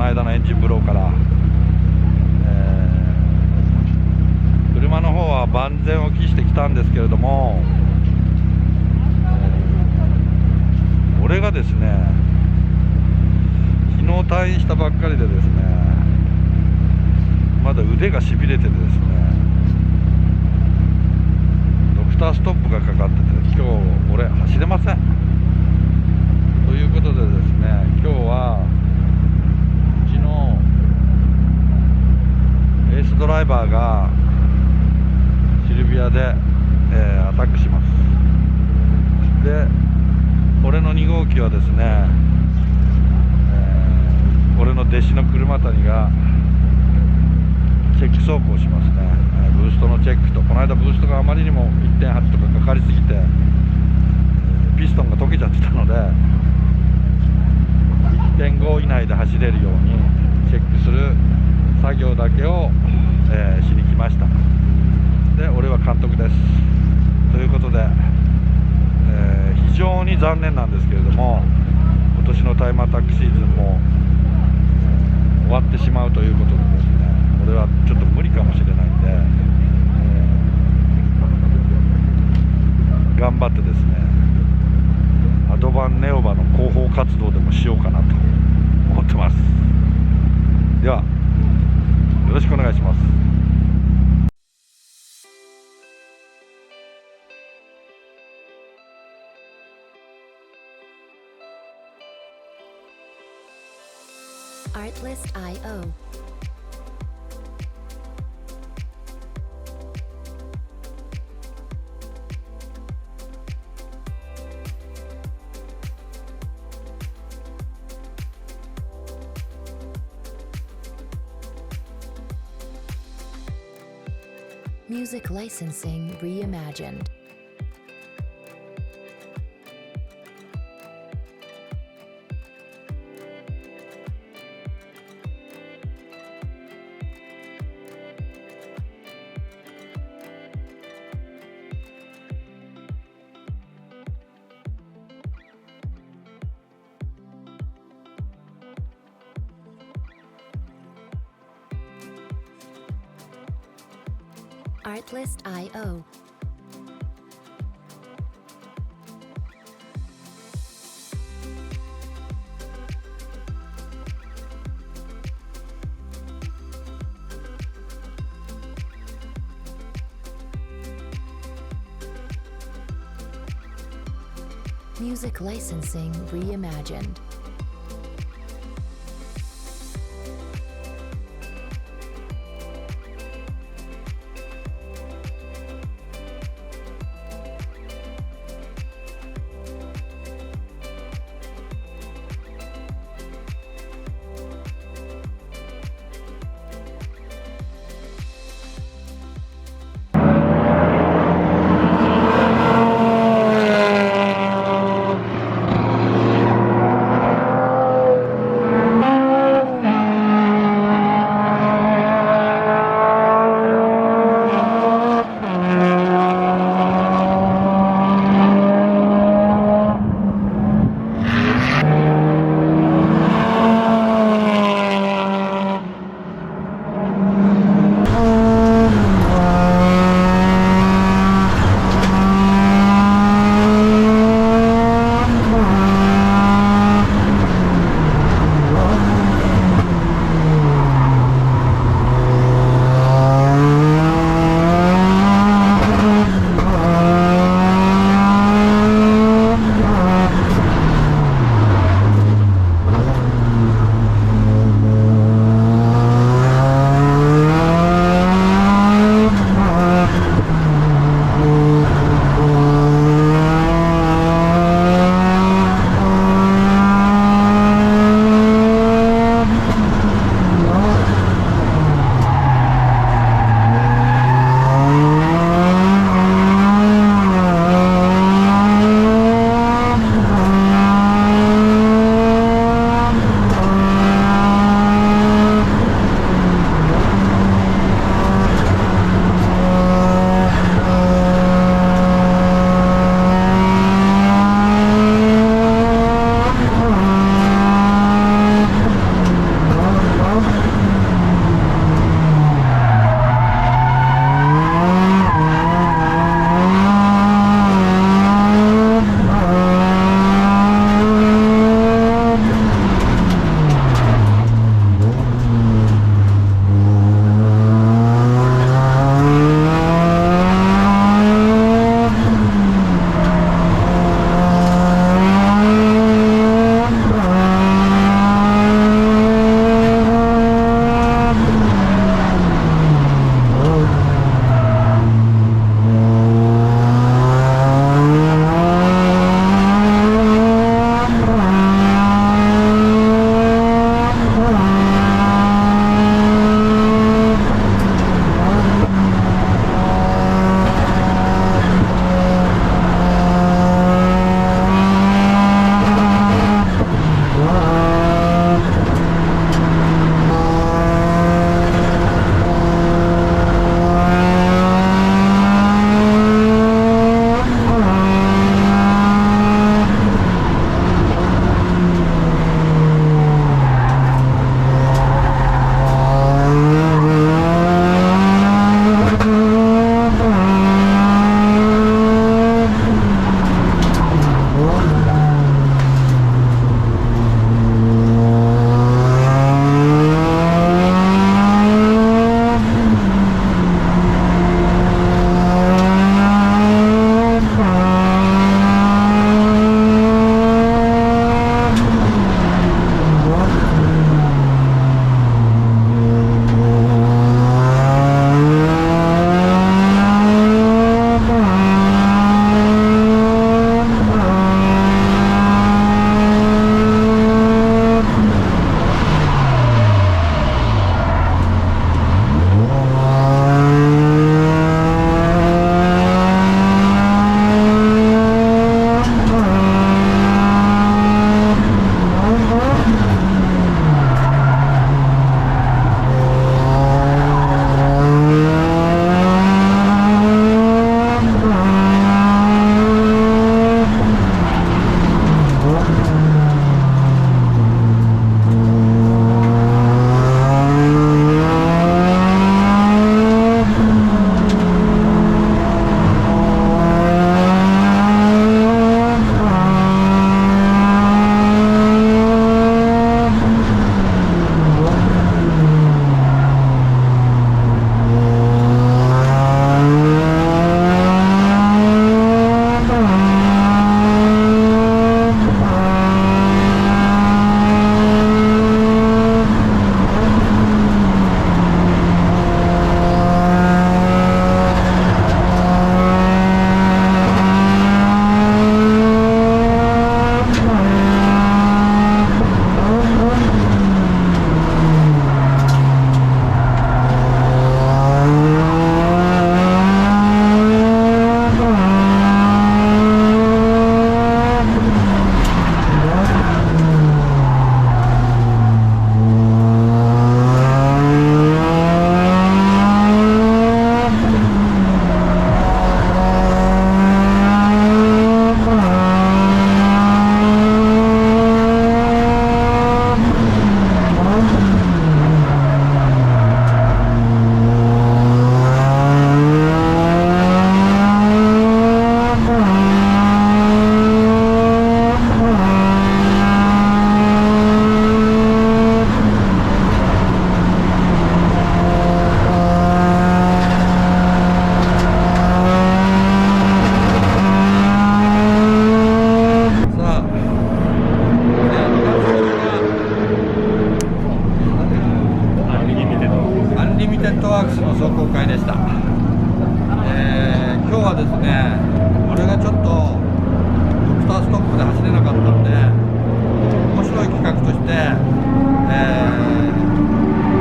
の間のエンジンブローから、車の方は万全を期してきたんですけれども、俺がですね昨日退院したばっかりでですね、まだ腕がしびれててですね、ドクターストップがかかってて、今日俺走れません。ということでですね、今日はうちのエースドライバーがシルビアで、アタックします。で、俺の2号機はですね、俺の弟子の車谷がチェック走行しますね。ブーストのチェックと、この間ブーストがあまりにも 1.8 とかかかりすぎてピストンが溶けちゃってたので、 1.5 以内で走れるようにチェックする作業だけを、しに来ました。で、俺は監督です。ということで、非常に残念なんですけれども、今年のタイムアタックシーズンも、終わってしまうということでですね、俺はちょっと無理かもしれないんで、頑張ってですね、アドバンネオバの広報活動でもしようかなと思ってます。ではよろしくお願いします。Artlist.io Music licensing reimagined. Artlist.io Music licensing reimagined.、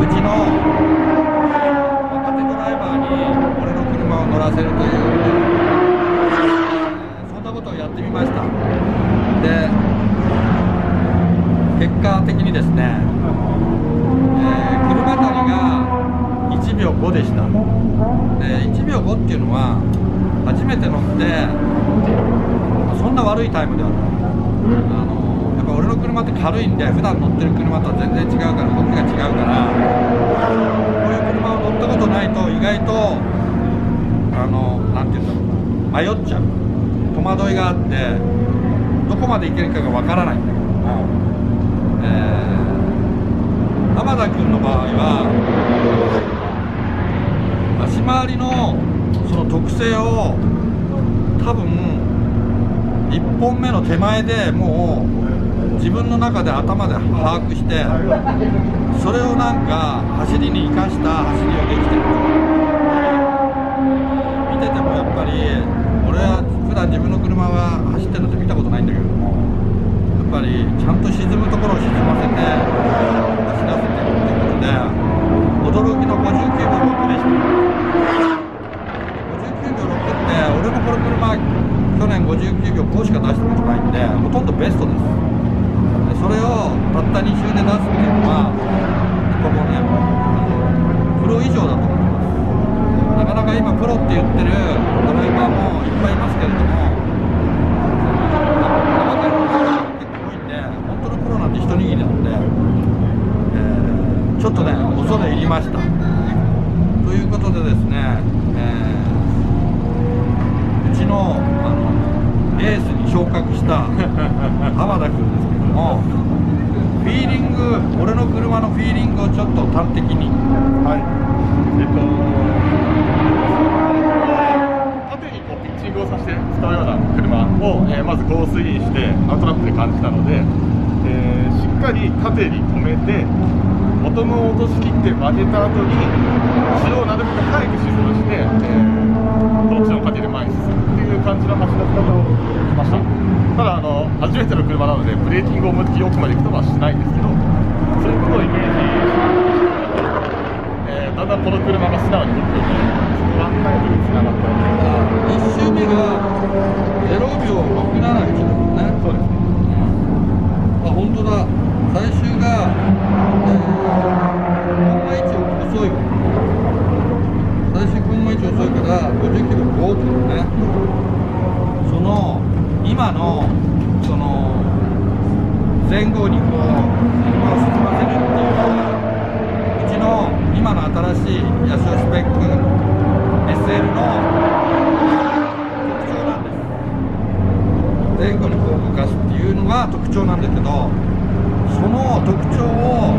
うちの若手ドライバーに俺の車を乗らせるという、そんなことをやってみました。で、結果的にですね、車谷が1秒5でした。で、1秒5っていうのは初めて乗ってそんな悪いタイムではない。やっぱ俺の車って軽いんで、普段乗ってる車とは全然違うから、動きが違うから、こういう車を乗ったことないと意外となんていうんだろうな、迷っちゃう、戸惑いがあってどこまで行けるかがわからないんだけども、浜田君の場合は足回りのその特性を多分1本目の手前でもう自分の中で頭で把握して、それをなんか走りに生かした走りをできてる。見ててもやっぱり俺は普段自分の車は走ってるのって見たことないんだけれども、やっぱりちゃんと沈むところを沈ませて走らせてるっていうことで驚きの59秒6でした。59秒6って俺もこの車去年59秒5しか出したことないんで、ほとんどベストです。でそれをたった2周で出すっていうのはやっぱもうね、プロ以上だと思います。なかなか今プロって言ってるドライバーもいっぱいいますけれども、生からの人が結構多いんで、本当のプロなんて一握りなので、ちょっとね恐れ入りました。ということでですね、うちのエースに昇格した浜田君ですけども、フィーリング、俺の車のフィーリングをちょっと端的に。はい。縦にこうピッチングをさせて使うような車を、まずコースインしてアウトラップで感じたので、しっかり縦に止めてボトムを落としきって曲げた後に後ろをなるべく早くシフトして、トラクションをかけて前に進むっていう感じの走らせ方をしました。ただ初めての車なのでブレーキングを思いっきり奥まで行くとはしないんですけど、そういうことをイメージして、だんだんこの車が素直に動くようにワンタイムにつながったりとか、1周目が0秒671だもんね。そうですね。あ、本当だ。最終が、コンマ1遅いわ。最終コンマ1遅いから59秒5っていうね。その今のその前後にこう車を進ませるっていうのはうちの今の新しいヤシオスペック SL の特徴なんです。前後にこう動かすっていうのが特徴なんですけど、その特徴を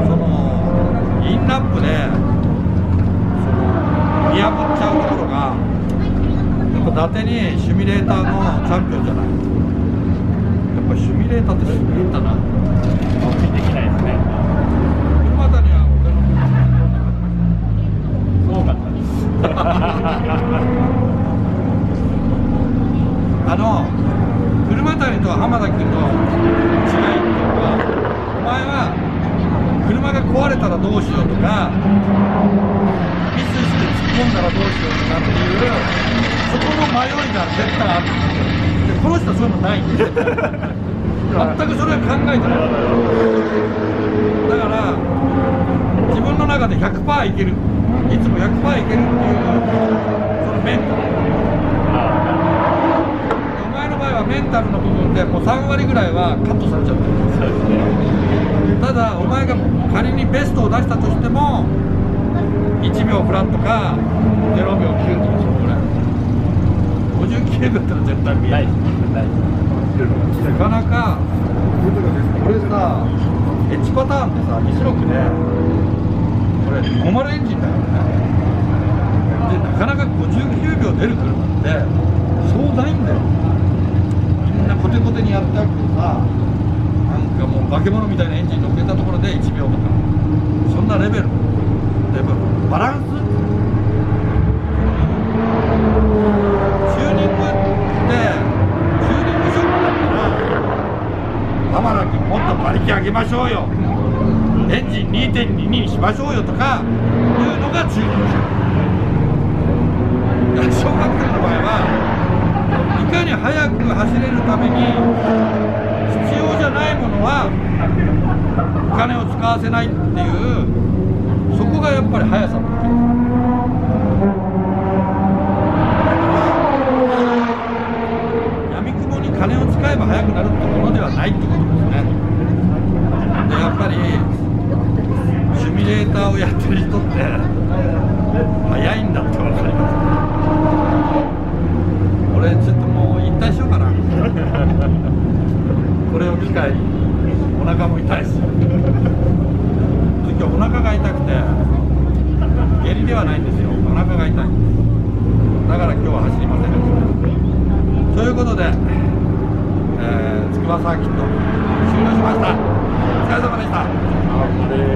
そのインラップでその見破っちゃうところがやっぱ伊達にシミュレーターのチャンピオンじゃない。やっぱシミュレーターってすげえんだな。見てきないですね。車谷は俺のすごかったです。車谷と浜田君の違いっていうのは、お前は車が壊れたらどうしようとかミスして突っ込んだらどうしようとかっていうそこの迷いが絶対あるんですよ。でこの人はそういうのないんですよ。全くそれは考えてない。だから自分の中で 100% いける、いつも 100% いけるっていうそのメンタル。お前の場合はメンタルの部分でもう3割ぐらいはカットされちゃってる。ただお前が仮にベストを出したとしても1秒フラットか0秒9とかそのぐらい。59秒ってのは絶対見えない。なかなかこれさ、H パターンってさ26でこれ50エンジンだよね。でなかなか59秒出る車ってそうないんだよ。みんなコテコテにやってあるけどさ、なんかもう化け物みたいなエンジン乗っけたところで1秒とかそんなレベルでバランスチューニングってチューニングショップだったら浜田君もっとバリ引き上げましょうよ、エンジン 2.2 にしましょうよとかいうのが中国車。小学生の場合はいかに速く走れるために必要じゃないものはお金を使わせないっていう、そこがやっぱり速さの時闇雲に金を使えば速くなるってものではないってことですね。でやっぱりシミュレーターをやってる人って速いんだって分かります。俺ちょっともう引退しようかなこれを機会に。お腹も痛いし今日お腹が痛くて下痢ではないんですよ、お腹が痛いんです。だから今日は走りませんでした。ということで、筑波サーキット終了しました。お疲れ様でした。